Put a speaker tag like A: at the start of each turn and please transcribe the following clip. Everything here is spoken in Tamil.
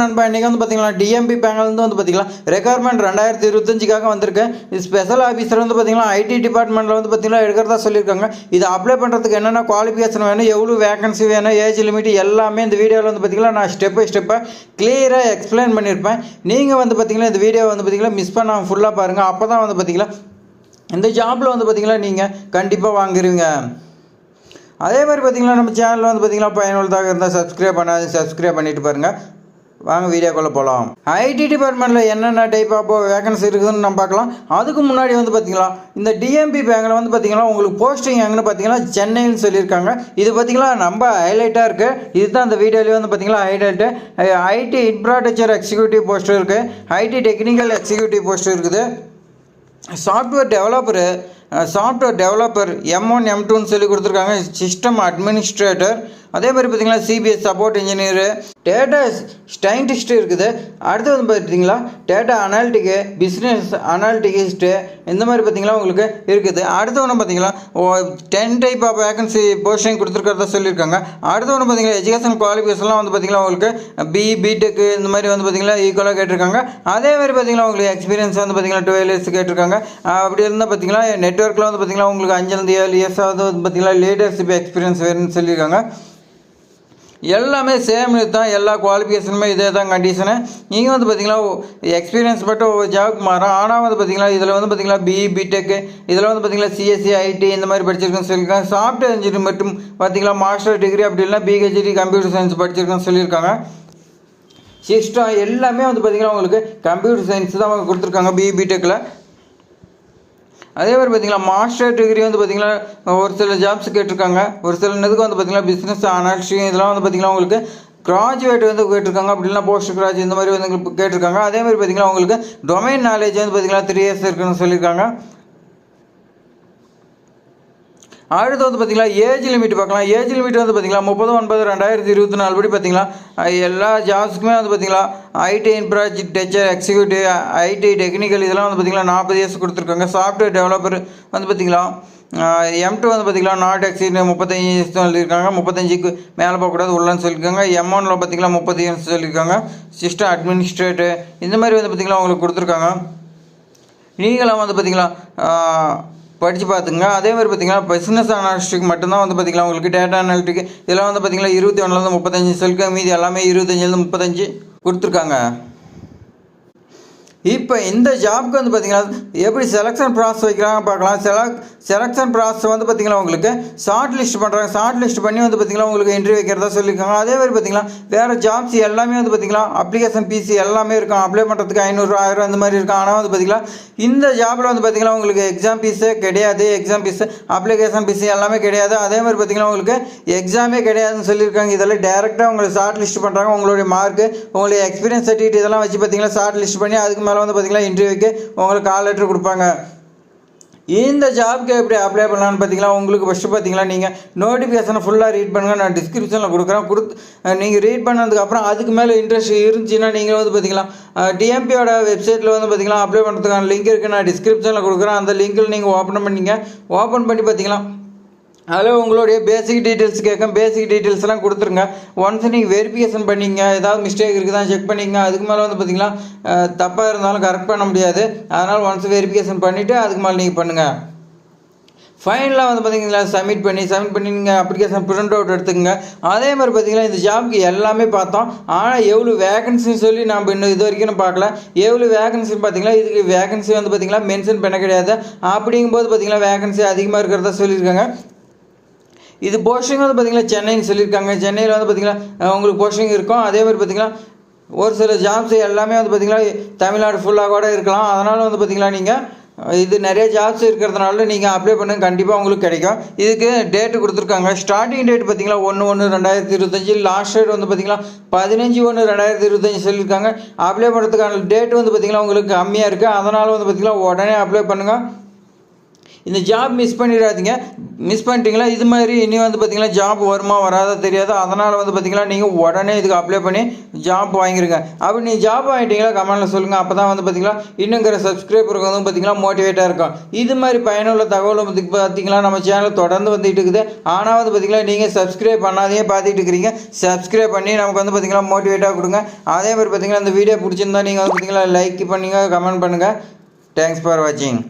A: நண்பா இன்றைக்கி வந்து பார்த்தீங்கன்னா டிஎம்பி பேங்க்லேருந்து வந்து பார்த்தீங்கன்னா ரெக்யர்மெண்ட் 2025க்காக வந்திருக்கு. இது ஸ்பெஷல் ஆஃபீஸர் வந்து பார்த்தீங்கன்னா ஐடி டிபார்ட்மெண்ட்டில் வந்து பார்த்தீங்கன்னா எடுக்கிறதா சொல்லியிருக்காங்க. இதை அப்ளை பண்ணுறதுக்கு என்னென்ன குவாலிஃபிகேஷன் வேணும், எவ்வளோ வேகன்சி வேணும், ஏஜ் லிமிட் எல்லாமே இந்த வீடியோவில் வந்து பார்த்தீங்கன்னா நான் ஸ்டெப் பை ஸ்டெப்பாக கிளியராக எக்ஸ்பிளைன் பண்ணியிருப்பேன். நீங்கள் வந்து பார்த்தீங்கன்னா இந்த வீடியோ வந்து பார்த்தீங்கன்னா மிஸ் பண்ணாமல் ஃபுல்லாக பாருங்கள். அப்போ தான் வந்து பார்த்தீங்கன்னா இந்த ஜாப்பில் வந்து பார்த்தீங்கன்னா நீங்கள் கண்டிப்பாக வாங்குவீங்க. அதே மாதிரி பார்த்தீங்கன்னா நம்ம சேனலில் வந்து பார்த்தீங்கன்னா பயனுள்ளதாக இருந்தால் சப்ஸ்கிரைப் பண்ணிட்டு பாருங்கள். வாங்க வீடியோக்குள்ளே போகலாம். ஐடி டிபார்ட்மெண்ட்டில் என்னென்ன டைப் ஆஃப் வேகன்சி இருக்குதுன்னு நம்ம பார்க்கலாம். அதுக்கு முன்னாடி வந்து பார்த்தீங்கன்னா இந்த டிஎம்பி பேங்கில் வந்து பார்த்தீங்கன்னா உங்களுக்கு போஸ்டிங் எங்கன்னு பார்த்தீங்கன்னா சென்னைன்னு சொல்லியிருக்காங்க. இது பார்த்தீங்கன்னா நம்ம ஹைலைட்டாக இருக்குது. இதுதான் இந்த வீடியோலேயே வந்து பார்த்தீங்கன்னா highlight. IT infrastructure executive post இருக்குது, ஐடி டெக்னிக்கல் எக்ஸிக்யூட்டிவ் போஸ்ட் இருக்குது, சாஃப்ட்வேர் டெவலப்பர் M1 M2ன்னு சொல்லி கொடுத்துருக்காங்க, சிஸ்டம் அட்மினிஸ்ட்ரேட்டர், அதே மாதிரி பார்த்திங்கன்னா CBS support engineer, data scientist இருக்குது. அடுத்து வந்து பார்த்திங்கன்னா டேட்டா அனாலிட்டிக்கு, பிஸ்னஸ் அனாலிட்டிகிஸ்ட்டு, இந்த மாதிரி பார்த்திங்கன்னா உங்களுக்கு இருக்குது. அடுத்து ஒன்று பார்த்திங்கன்னா 10 டைப் ஆஃப் வேகன்சி போஸ்டிங் கொடுத்துருக்கிறதா சொல்லியிருக்காங்க. அடுத்து ஒன்று பார்த்திங்கன்னா எஜுகேஷன் குவாலிஃபிகேஷன்லாம் வந்து பார்த்திங்கன்னா உங்களுக்கு பிடெக்கு இந்த மாதிரி வந்து பார்த்திங்கன்னா ஈக்குவலாக கேட்டிருக்காங்க. அதே மாதிரி பார்த்திங்கன்னா உங்களுக்கு எக்ஸ்பீரியன்ஸ் வந்து பார்த்திங்கன்னா 12 years கேட்டிருக்காங்க. அப்படி இருந்தால் பார்த்திங்கன்னா நெட்ஒர்க்கில் வந்து பார்த்திங்கன்னா உங்களுக்கு 5-7 years வந்து பார்த்திங்கன்னா லீடர்ஷிப் எக்ஸ்பீரியன்ஸ் வேணும்னு சொல்லியிருக்காங்க. எல்லாமே சேம் தான், எல்லா குவாலிஃபிகேஷனுமே இதே தான் கண்டிஷனு. நீங்கள் வந்து பார்த்திங்கன்னா எக்ஸ்பீரியன்ஸ் மட்டும் ஒரு ஜாப்க்கு மாறும். ஆனால் வந்து பார்த்திங்கன்னா இதில் வந்து பார்த்திங்கன்னா பிடெக்கு, இதில் வந்து பார்த்திங்கன்னா சிஎஸ்சி ஐடி இந்த மாதிரி படிச்சிருக்கேன்னு சொல்லியிருக்காங்க. சாஃப்ட்வேர் இன்ஜினியர் மட்டும் பார்த்திங்கன்னா மாஸ்டர் டிகிரி அப்படி இல்லைனா பிஹெச்டி கம்ப்யூட்டர் சயின்ஸ் படிச்சிருக்கேன்னு சொல்லியிருக்காங்க. சிஸ்டம் எல்லாமே வந்து பார்த்திங்கன்னா உங்களுக்கு கம்ப்யூட்டர் சயின்ஸ் தான் அவங்க கொடுத்துருக்காங்க பிடெக்கில். அதே மாதிரி பார்த்திங்கன்னா மாஸ்டர் டிகிரி வந்து பார்த்திங்கன்னா ஒரு சில ஜாப்ஸ் கேட்டிருக்காங்க. ஒரு சில இதுக்கு வந்து பார்த்திங்கன்னா பிஸ்னஸ் அனாலிஸ்ட் இதெல்லாம் வந்து பார்த்திங்கன்னா உங்களுக்கு கிராஜுவேட் வந்து கேட்டிருக்காங்க, அப்படி இல்லைனா போஸ்ட் கிராஜுவேட் இந்த மாதிரி வந்து கேட்டிருக்காங்க. அதே மாதிரி பார்த்திங்கன்னா உங்களுக்கு டொமைன் நாலேஜ் வந்து பார்த்திங்கன்னா 3 years இருக்குன்னு சொல்லியிருக்காங்க. அடுத்து வந்து பார்த்திங்கன்னா ஏஜ் லிமிட் பார்க்கலாம். ஏஜ் லிமிட் வந்து பார்த்திங்கன்னா 30/9/2024 படி பார்த்திங்கன்னா எல்லா ஜாப்ஸுக்குமே வந்து பார்த்திங்கன்னா IT infrastructure executive, IT technical இதெல்லாம் வந்து பார்த்திங்கன்னா 40 years கொடுத்துருக்காங்க. சாஃப்ட்வேர் டெவலப்பர் வந்து பார்த்திங்கன்னா M2 வந்து பார்த்திங்கன்னா நாட் எக்ஸீட் 35 years சொல்லியிருக்காங்க. 35க்கு மேலே போகக்கூடாது உள்ளன்னு சொல்லியிருக்காங்க. M1ல் பார்த்திங்கன்னா 30 years சொல்லியிருக்காங்க. சிஸ்டம் அட்மினிஸ்ட்ரேட்டர் இந்த மாதிரி வந்து பார்த்திங்கன்னா உங்களுக்கு கொடுத்துருக்காங்க. நீங்களாம் வந்து பார்த்திங்கன்னா படித்து பார்த்துங்க. அதே மாதிரி பார்த்திங்கன்னா பிஸ்னஸ் அனாலிஸ்ட்டுக்கு மட்டும்தான் வந்து பார்த்திங்கன்னா உங்களுக்கு டேட்டா அனாலிட்டிக்கு இதெல்லாம் வந்து பார்த்திங்கன்னா 21லேருந்து 35 சொல்லியிருக்காங்க. மீதி எல்லாமே 25லேருந்து 35 கொடுத்துருக்காங்க. இப்போ இந்த ஜாப்க்கு வந்து பார்த்திங்கன்னா எப்படி செலெக்ஷன் ப்ராசஸ் வைக்கிறாங்க பார்க்கலாம். செலெக்ஷன் ப்ராசஸ் வந்து பார்த்திங்கன்னா உங்களுக்கு ஷார்ட் லிஸ்ட் பண்ணுறாங்க. ஷார்ட் லிஸ்ட் பண்ணி வந்து பார்த்திங்கன்னா உங்களுக்கு இன்டர்வியூ வைக்கிறதா சொல்லியிருக்காங்க. அதே மாதிரி பார்த்திங்கன்னா வேறு ஜாப்ஸ் எல்லாமே வந்து பார்த்திங்கன்னா அப்ளிகேஷன் ஃபீஸ் எல்லாமே இருக்கும். அப்ளை பண்ணுறதுக்கு 500 1000 அந்த மாதிரி இருக்கும். ஆனால் வந்து பார்த்திங்கன்னா இந்த ஜாப்பில் வந்து பார்த்திங்கன்னா உங்களுக்கு எக்ஸாம் ஃபீஸே கிடையாது. எக்ஸாம் ஃபீஸு அப்ளிகேஷன் ஃபீஸ் எல்லாமே கிடையாது. அதே மாதிரி பார்த்திங்கன்னா உங்களுக்கு எக்ஸாமே கிடையாதுன்னு சொல்லியிருக்காங்க. இதெல்லாம் டேரெக்டாக உங்களுக்கு ஷார்ட் லிஸ்ட் பண்ணுறாங்க. உங்களுடைய மார்க்கு, உங்களுடைய எக்ஸ்பீரியன்ஸ் சர்டிஃபிகேட் இதெல்லாம் வச்சு பார்த்திங்கன்னா ஷார்ட் லிஸ்ட் பண்ணி அதுக்கு வந்து பார்த்திங்கன்னா இன்டர்வியூக்கு உங்களுக்கு கால் லெட்டர் கொடுப்பாங்க. இந்த ஜாப்க்கு எப்படி அப்ளை பண்ணலான்னு பார்த்தீங்கன்னா உங்களுக்கு ஃபஸ்ட்டு பார்த்தீங்கன்னா நீங்கள் நோட்டிஃபிகேஷனை ஃபுல்லாக ரீட் பண்ணுங்கள். நான் டிஸ்கிரிப்ஷனில் கொடுக்குறேன். நீங்கள் ரீட் பண்ணதுக்கப்புறம் அதுக்கு மேலே இன்ட்ரெஸ்ட் இருந்துச்சுன்னா நீங்கள் வந்து பார்த்தீங்கன்னா டிஎம்பியோட வெப்சைட்டில் வந்து பார்த்தீங்கன்னா அப்ளை பண்ணுறதுக்கான லிங்க் இருக்குது. நான் டிஸ்கிரிப்ஷனில் கொடுக்குறேன். அந்த லிங்கில் நீங்கள் ஓப்பன் பண்ணி பார்த்தீங்கன்னா அதில் உங்களுடைய பேசிக் டீட்டெயில்ஸ் கேட்கும். பேசிக் டீட்டெயில்ஸ்லாம் கொடுத்துருங்க. ஒன்ஸ் நீங்கள் வெரிஃபிகேஷன் பண்ணிங்க, ஏதாவது மிஸ்டேக் இருக்குதான் செக் பண்ணிங்க. அதுக்கு மேலே வந்து பார்த்திங்கன்னா தப்பாக இருந்தாலும் கரெக்ட் பண்ண முடியாது. அதனால் ஒன்ஸ் வெரிஃபிகேஷன் பண்ணிவிட்டு அதுக்கு மேலே நீங்கள் பண்ணுங்கள். ஃபைனலாக வந்து பார்த்திங்கன்னா சப்மிட் பண்ணி நீங்கள் அப்ளிகேஷன் பிரிண்ட் அவுட் எடுத்துக்கங்க. அதே மாதிரி பார்த்திங்கன்னா இந்த ஜாப்க்கு எல்லாமே பார்த்தோம். ஆனால் எவ்வளோ வேகன்சின்னு சொல்லி நம்ம இன்னும் இது வரைக்கும் பார்க்கல. எவ்வளோ வேகன்சின்னு பார்த்திங்கன்னா இதுக்கு வேகன்சி வந்து பார்த்திங்கன்னா மென்ஷன் பண்ண கிடையாது. அப்படிங்கும்போது பார்த்திங்கன்னா வேகன்சி அதிகமாக இருக்கிறதா சொல்லியிருக்காங்க. இது போஸ்டிங் வந்து பார்த்திங்கன்னா சென்னைன்னு சொல்லியிருக்காங்க. சென்னையில் வந்து பார்த்திங்கன்னா உங்களுக்கு போஸ்டிங் இருக்கும். அதே மாதிரி பார்த்திங்கன்னா ஒரு சில ஜாப்ஸ் எல்லாமே வந்து பார்த்திங்கன்னா தமிழ்நாடு ஃபுல்லாக கூட இருக்கலாம். அதனால் வந்து பார்த்திங்கன்னா நீங்கள் இது நிறைய ஜாப்ஸ் இருக்கிறதுனால நீங்கள் அப்ளை பண்ணுங்க, கண்டிப்பாக உங்களுக்கு கிடைக்கும். இதுக்கு டேட்டு கொடுத்துருக்காங்க. ஸ்டார்டிங் டேட் பார்த்திங்கன்னா 1/1/2025, லாஸ்ட் டேட் வந்து பார்த்திங்கன்னா 15/1/2025 சொல்லியிருக்காங்க. அப்ளை பண்ணுறதுக்கான டேட் வந்து பார்த்திங்கன்னா உங்களுக்கு கம்மியாக இருக்குது. அதனால் வந்து பார்த்திங்கன்னா உடனே அப்ளை பண்ணுங்கள். இந்த ஜாப் மிஸ் பண்ணிடாதீங்க. மிஸ் பண்ணிட்டீங்களா இது மாதிரி இனி வந்து பார்த்திங்கன்னா ஜாப் வருமா வராதா தெரியாது. அதனால் வந்து பார்த்திங்கன்னா நீங்கள் உடனே இதுக்கு அப்ளை பண்ணி ஜாப் வாங்கிருங்க. அப்படி நீங்கள் ஜாப் வாங்கிட்டீங்களா கமெண்ட்டில் சொல்லுங்கள். அப்போ தான் வந்து பார்த்திங்கன்னா இன்னுங்கிற சப்ஸ்கிரைபருக்கு வந்து பார்த்திங்கன்னா மோட்டிவேட்டாக இருக்கும். இது மாதிரி பயனுள்ள தகவல் வந்து பார்த்திங்கன்னா நம்ம சேனல் தொடர்ந்து வந்துட்டு இருக்குது. ஆனால் வந்து பார்த்திங்கன்னா நீங்கள் சப்ஸ்கிரைப் பண்ணாதையே பார்த்துட்டு இருக்கிறீங்க. சப்ஸ்கிரைப் பண்ணி நமக்கு வந்து பார்த்திங்கன்னா மோட்டிவேட்டாக கொடுங்க. அதே மாதிரி பார்த்திங்கன்னா இந்த வீடியோ பிடிச்சிருந்தா நீங்கள் வந்து பார்த்திங்கன்னா லைக் பண்ணுங்கள், கமெண்ட் பண்ணுங்கள். தேங்க்ஸ் ஃபார் வாட்சிங்.